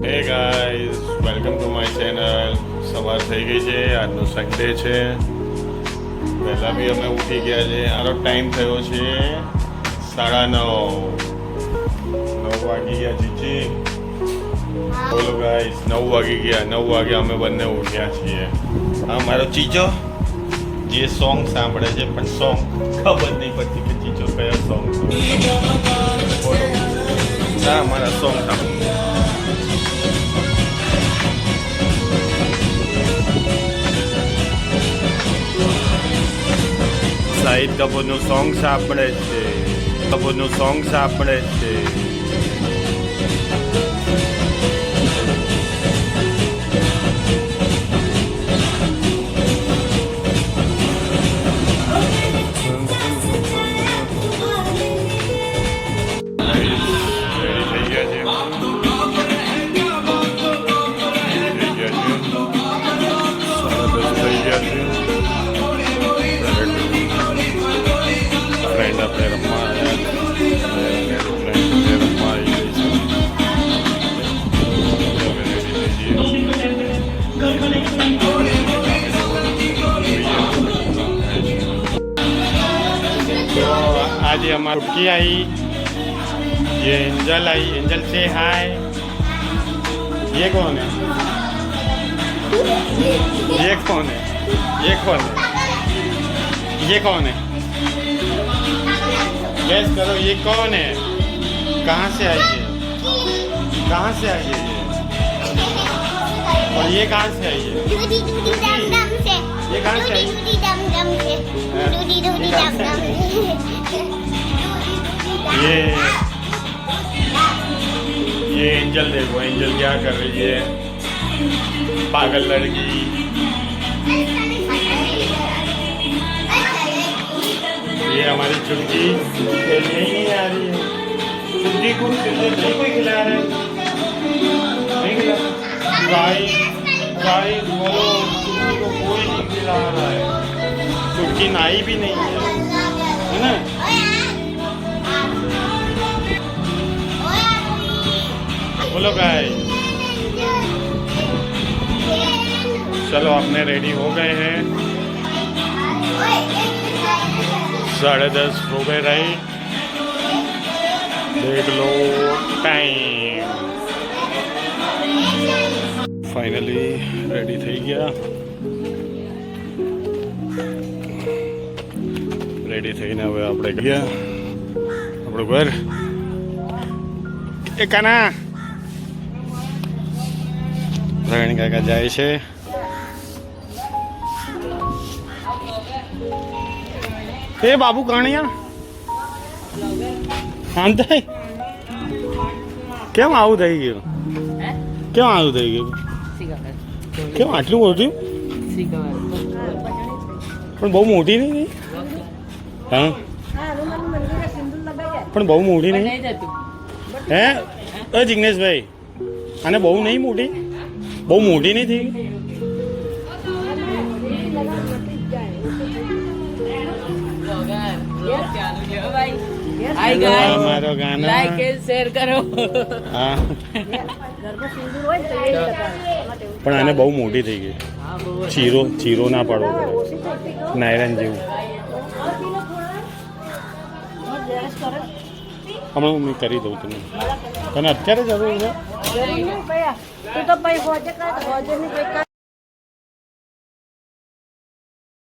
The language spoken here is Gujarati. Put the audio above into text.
Hey guys, welcome to my channel. સવાર થઈ ગઈ છે, આજનો સન્ડે છે. પહેલાં બી અમે ઉઠી ગયા છે. આનો ટાઈમ થયો છે 9:30. 9 વાગી ગયા જીજી. બોલો ગાઈઝ, 9 વાગી ગયા. 9 વાગે અમે બંને ઉઠ્યા છીએ. હા, મારો ચીચો જે સોંગ સાંભળે છે, પણ સોંગ ખબર નહીં પડતી કે ચીચો કયો સોંગ બોલો. હા, મારા સોંગ સાંભળે. શાહિદ કપૂરનું સોંગ સાંભળે છે. કપૂરનું સોંગ સાંભળે છે. आज हमारी रुकी आई, ये एंजल आई. एंजल से हाय. ये कौन है? ये कौन है? ये कौन है? ये कौन है? गैस करो, ये कौन है? कहाँ से आई है? कहाँ से आई है ये? और ये कहाँ से आई है? दूधी दूधी दम दम से. ये कहाँ से आई? दूधी दम दम से. दूधी दूधी दम दम से. ये एंजल देखो, एंजल क्या कर रही है, पागल लड़की. ये हमारी चुटकी खेलने ही नहीं आ रही है. चुटकी को नहीं कोई खिला रहा है, नहीं खिला. गाइस बोलो, चुटकी को कोई नहीं खिला रहा है. चुटकी नाई भी नहीं है ना. बोलो गाइस. चलो, अपने रेडी हो गए हैं. 10:30 हो गए. राइट, देख लो टाइम. फाइनली रेडी થઈ ગયા. રેડી થઈને હવે આપણે ગયા આપણું ઘર. એ કાના પ્રવીણ કાકા જાય છે. એ બાબુ કાણિયા શાંત થઈ. કેમ આવું થઈ ગયું? કેમ આવું થઈ ગયું? કેમ આટલું મોટું? પણ બહુ મોટી નહીં. હા, પણ બહુ મોટી નહીં. હે જિગ્નેશભાઈ, આને બહુ નહીં મોટી? બહુ મોટી નહીં થઈ? મારો ગાનો લાઈક એન્ડ શેર કરો. હા, પણ આને બહુ મોટી થઈ ગઈ. ચીરો ના પાડવો પડે, નાયરન જેવું. હમણાં હું કરી દઉં તમને. તને અત્યારે જરૂર છે?